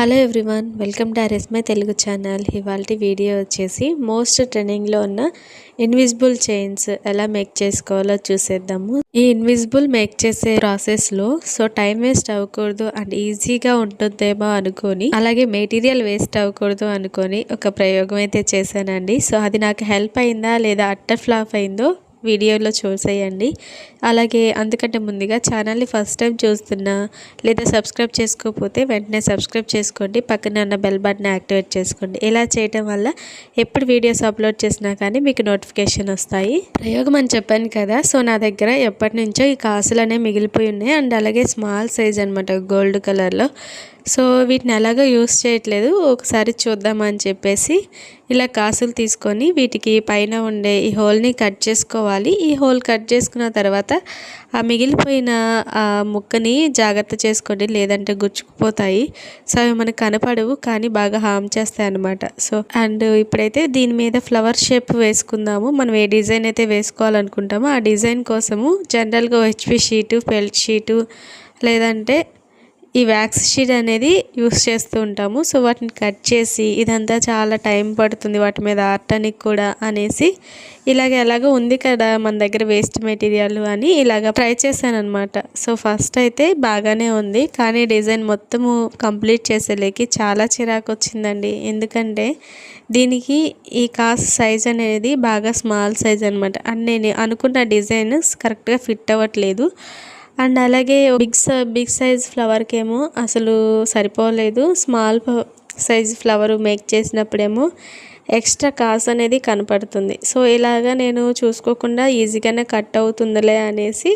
Hello everyone, welcome to RS my Telugu channel. ఇవాళ video వచ్చేసి most ట్రెండింగ్లో ఉన్న ఇన్విజిబుల్ చైన్స్ ఎలా మేక్ చేసుకోవాలో చూసేద్దాము. ఈ ఇన్విజిబుల్ మేక్ చేసే ప్రాసెస్లో టైం వేస్ట్ అవ్వకూడదు అండ్ ఈజీగా ఉంటుందేమో అనుకొని, అలాగే మెటీరియల్ వేస్ట్ అవ్వకూడదు అనుకొని ఒక ప్రయోగం అయితే చేశానండి. అది నాకు హెల్ప్ అయిందా లేదా అట్టర్ ఫ్లాప్ అయిందో వీడియోలో చూసేయండి. అలాగే అందుకంటే ముందుగా ఛానల్ని ఫస్ట్ టైం చూస్తున్నా లేదా సబ్స్క్రైబ్ చేసుకోకపోతే వెంటనే సబ్స్క్రైబ్ చేసుకోండి. పక్కన ఉన్న బెల్ బటన్ యాక్టివేట్ చేసుకోండి. ఇలా చేయడం వల్ల ఎప్పుడు వీడియోస్ అప్లోడ్ చేసినా కానీ మీకు నోటిఫికేషన్ వస్తాయి. ప్రయోగం అని చెప్పాను కదా, నా దగ్గర ఎప్పటి నుంచో ఈ కాసులు అనేవి మిగిలిపోయి ఉన్నాయి అండ్ అలాగే స్మాల్ సైజ్ అనమాట, గోల్డ్ కలర్లో. వీటిని ఎలాగో యూస్ చేయట్లేదు, ఒకసారి చూద్దామని చెప్పేసి ఇలా కాసులు తీసుకొని వీటికి పైన ఉండే ఈ హోల్ని కట్ చేసుకోవాలి. ఈ హోల్ కట్ చేసుకున్న తర్వాత ఆ మిగిలిపోయిన ఆ ముక్కని జాగ్రత్త చేసుకోండి, లేదంటే గుచ్చుకుపోతాయి. అవి మనకు కనపడవు కానీ బాగా హామ్ చేస్తాయి అన్నమాట. అండ్ ఇప్పుడైతే దీని మీద ఫ్లవర్ షేప్ వేసుకుందాము. మనం ఏ డిజైన్ అయితే వేసుకోవాలనుకుంటామో ఆ డిజైన్ కోసము జనరల్గా హెచ్పి షీటు, ఫెల్ట్ షీటు లేదంటే ఈ వ్యాక్స్ షీట్ అనేది యూస్ చేస్తూ ఉంటాము. వాటిని కట్ చేసి ఇదంతా చాలా టైం పడుతుంది వాటి మీద ఆర్టానికి కూడా అనేసి ఎలాగో ఉంది కదా మన దగ్గర వేస్ట్ మెటీరియల్ అని ఇలాగ ట్రై చేశాను అనమాట. ఫస్ట్ అయితే బాగానే ఉంది కానీ డిజైన్ మొత్తము కంప్లీట్ చేసేలేకి చాలా చిరాకు వచ్చిందండి. ఎందుకంటే దీనికి ఈ కాస్ సైజ్ అనేది బాగా స్మాల్ సైజ్ అనమాట. అండ్ నేను అనుకున్న డిజైన్ కరెక్ట్గా ఫిట్ అవ్వట్లేదు. అండ్ అలాగే బిగ్ సైజ్ ఫ్లవర్కి ఏమో అసలు సరిపోలేదు. స్మాల్ సైజ్ ఫ్లవర్ మేక్ చేసినప్పుడేమో ఎక్స్ట్రా కాస్ అనేది కనపడుతుంది. ఇలాగా నేను చూసుకోకుండా ఈజీగానే కట్ అవుతుందిలే అనేసి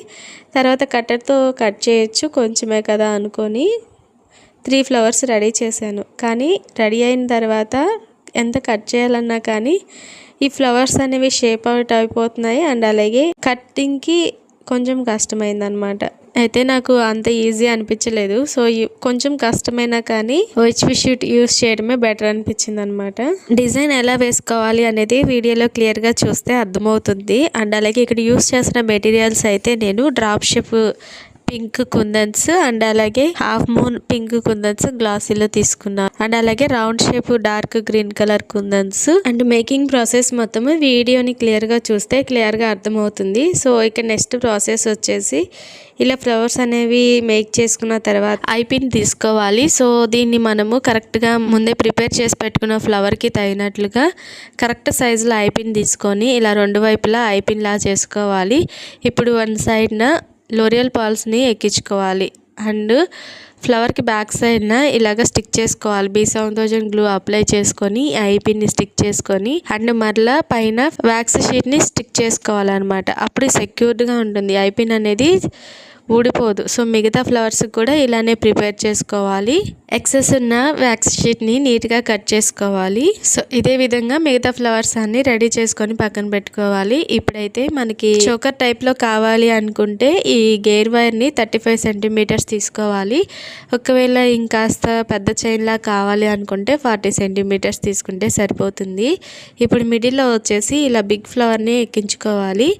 తర్వాత కట్టర్తో కట్ చేయొచ్చు కొంచెమే కదా అనుకొని 3 ఫ్లవర్స్ రెడీ చేశాను. కానీ రెడీ అయిన తర్వాత ఎంత కట్ చేయాలన్నా కానీ ఈ ఫ్లవర్స్ అనేవి షేప్ అవుట్ అయిపోతున్నాయి అండ్ అలాగే కట్టింగ్కి కొంచెం కష్టమైందనమాట. అయితే నాకు అంత ఈజీ అనిపించలేదు. కొంచెం కష్టమైనా కానీ హెచ్పి షీట్ యూస్ చేయడమే బెటర్ అనిపించింది అనమాట. డిజైన్ ఎలా వేసుకోవాలి అనేది వీడియోలో క్లియర్గా చూస్తే అర్థమవుతుంది. అండ్ అలాగే ఇక్కడ యూస్ చేసిన మెటీరియల్స్ అయితే నేను drop shape pink kundans and అలాగే హాఫ్ మూన్ పింక్ కుందన్స్ గ్లాసీలో తీసుకున్నాను. అండ్ అలాగే round shape dark green colour kundans. And making process మొత్తం వీడియోని క్లియర్గా చూస్తే క్లియర్గా అర్థమవుతుంది. ఇక నెక్స్ట్ ప్రాసెస్ వచ్చేసి ఇలా ఫ్లవర్స్ అనేవి మేక్ చేసుకున్న తర్వాత ఐపిన్ తీసుకోవాలి. దీన్ని మనము కరెక్ట్గా ముందే ప్రిపేర్ చేసి పెట్టుకున్న ఫ్లవర్కి తగినట్లుగా కరెక్ట్ సైజులో ఐపిన్ తీసుకొని ఇలా రెండు వైపులా ఐపిన్ లా చేసుకోవాలి. ఇప్పుడు వన్ సైడ్న లోరియల్ పాల్స్ని ఎక్కించుకోవాలి అండ్ ఫ్లవర్కి బ్యాక్ సైడ్న ఇలాగ స్టిక్ చేసుకోవాలి. B7000 గ్లూ అప్లై చేసుకొని ఐపిన్ని స్టిక్ చేసుకొని అండ్ మరలా పైన వ్యాక్స్ షీట్ని స్టిక్ చేసుకోవాలన్నమాట. అప్పుడు సెక్యూర్డ్గా ఉంటుంది, ఐపిన్ అనేది ఊడిపోదు. మిగతా ఫ్లవర్స్ కూడా ఇలానే ప్రిపేర్ చేసుకోవాలి. ఎక్సెస్ ఉన్న వ్యాక్స్ షీట్ని నీట్గా కట్ చేసుకోవాలి. ఇదే విధంగా మిగతా ఫ్లవర్స్ అన్ని రెడీ చేసుకొని పక్కన పెట్టుకోవాలి. ఇప్పుడైతే మనకి చోకర్ టైప్లో కావాలి అనుకుంటే ఈ గేర్ వైర్ని 35 సెంటీమీటర్స్ తీసుకోవాలి. ఒకవేళ ఇంకాస్త పెద్ద చైన్లా కావాలి అనుకుంటే 40 సెంటీమీటర్స్ తీసుకుంటే సరిపోతుంది. ఇప్పుడు మిడిల్లో వచ్చేసి ఇలా బిగ్ ఫ్లవర్ని ఎక్కించుకోవాలి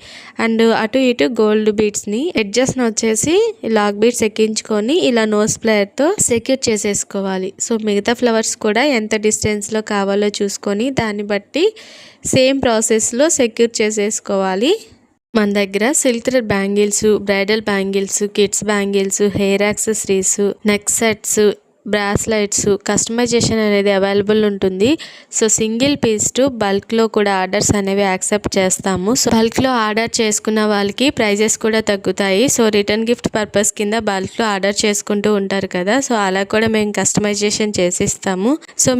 అండ్ అటు ఇటు గోల్డ్ బీడ్స్ని ఎడ్జస్ట్ని వచ్చేసి లాక్ బీడ్స్ ఎక్కించుకొని ఇలా నోస్ ప్లేయర్తో సెక్యూర్ చేసేసుకోవాలి. మిగతా ఫ్లవర్స్ కూడా ఎంత డిస్టెన్స్లో కావాలో చూసుకొని దాన్ని బట్టి సేమ్ ప్రాసెస్లో సెక్యూర్ చేసేసుకోవాలి. మన దగ్గర silk thread bangles, bridal bangles, kids bangles, hair accessories, neck sets, bracelets customisation అనేది అవైలబుల్ ఉంటుంది. సింగిల్ పీస్ టు బల్క్లో కూడా ఆర్డర్స్ అనేవి యాక్సెప్ట్ చేస్తాము. బల్క్లో ఆర్డర్ చేసుకున్న వాళ్ళకి ప్రైజెస్ కూడా తగ్గుతాయి. రిటర్న్ గిఫ్ట్ పర్పస్ కింద బల్క్లో ఆర్డర్ చేసుకుంటూ ఉంటారు కదా, అలా కూడా మేము కస్టమైజేషన్ చేసిస్తాము.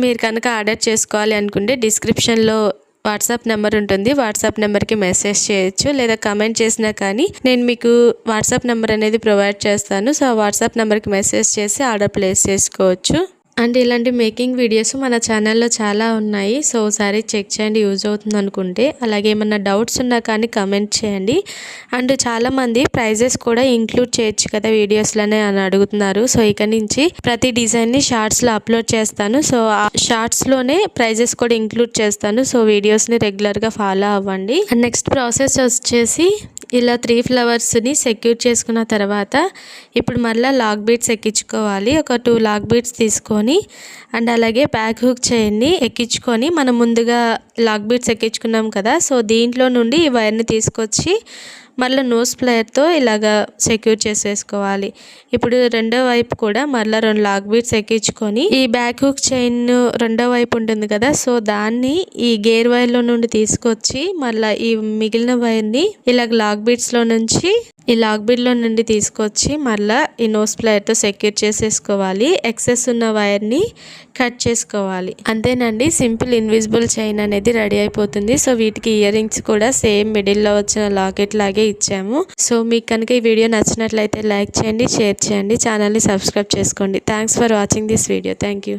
మీరు కనుక ఆర్డర్ చేసుకోవాలి అనుకుంటే డిస్క్రిప్షన్లో వాట్సాప్ నెంబర్ ఉంటుంది, వాట్సాప్ నెంబర్కి మెసేజ్ చేయొచ్చు లేదా కమెంట్ చేసినా కానీ నేను మీకు వాట్సాప్ నెంబర్ అనేది ప్రొవైడ్ చేస్తాను. ఆ వాట్సాప్ నెంబర్కి మెసేజ్ చేసి ఆర్డర్ ప్లేస్ చేసుకోవచ్చు. అండ్ ఇలాంటి మేకింగ్ వీడియోస్ మన ఛానల్లో చాలా ఉన్నాయి. ఒకసారి చెక్ చేయండి యూజ్ అవుతుంది అనుకుంటే. అలాగే ఏమన్నా డౌట్స్ ఉన్నా కానీ కమెంట్ చేయండి. అండ్ చాలామంది ప్రైజెస్ కూడా ఇంక్లూడ్ చేయొచ్చు కదా వీడియోస్లోనే అని అడుగుతున్నారు. ఇక నుంచి ప్రతి డిజైన్ని షార్ట్స్లో అప్లోడ్ చేస్తాను. ఆ షార్ట్స్లోనే ప్రైజెస్ కూడా ఇంక్లూడ్ చేస్తాను. వీడియోస్ని రెగ్యులర్గా ఫాలో అవ్వండి. అండ్ నెక్స్ట్ ప్రాసెస్ వచ్చేసి ఇలా 3 ఫ్లవర్స్ని సెక్యూర్ చేసుకున్న తర్వాత ఇప్పుడు మళ్ళీ లాక్ బీడ్స్ ఎక్కించుకోవాలి. ఒక 2 లాక్ బీడ్స్ తీసుకొని అండ్ అలాగే బ్యాక్ హుక్ చైన్ని ఎక్కించుకొని మనం ముందుగా లాక్ బీడ్స్ ఎక్కించుకున్నాం కదా, సో దీంట్లో నుండి ఈ వైర్ని తీసుకొచ్చి మళ్ళీ నోస్ ప్లేయర్తో ఇలాగా సెక్యూర్ చేసేసుకోవాలి. ఇప్పుడు రెండో వైపు కూడా మళ్ళీ 2 లాక్ బీడ్స్ ఎక్కించుకొని ఈ బ్యాక్ హుక్ చైన్ రెండో వైపు ఉంటుంది కదా, సో దాన్ని ఈ గేర్ వైర్లో నుండి తీసుకొచ్చి మళ్ళీ ఈ మిగిలిన వైర్ని ఇలాగ లాక్ బీడ్స్లో నుంచి ఈ లాక్ బీడ్లో నుండి తీసుకొచ్చి మళ్ళీ ఈ నోస్ ప్లేయర్తో సెక్యూర్ చేసేసుకోవాలి. ఎక్సెస్ ఉన్న వైర్ని కట్ చేసుకోవాలి. అంతేనండి, సింపుల్ ఇన్విజిబుల్ చైన్ అనేది రెడీ అయిపోతుంది. సో వీటికి ఇయర్ రింగ్స్ కూడా సేమ్ మిడిల్లో వచ్చిన లాకెట్ లాగే ఇచ్చాము. సో మీకు కనుక ఈ వీడియో నచ్చినట్లయితే లైక్ చేయండి, షేర్ చేయండి, ఛానల్ని సబ్స్క్రైబ్ చేసుకోండి. Thanks for watching this video. Thank you.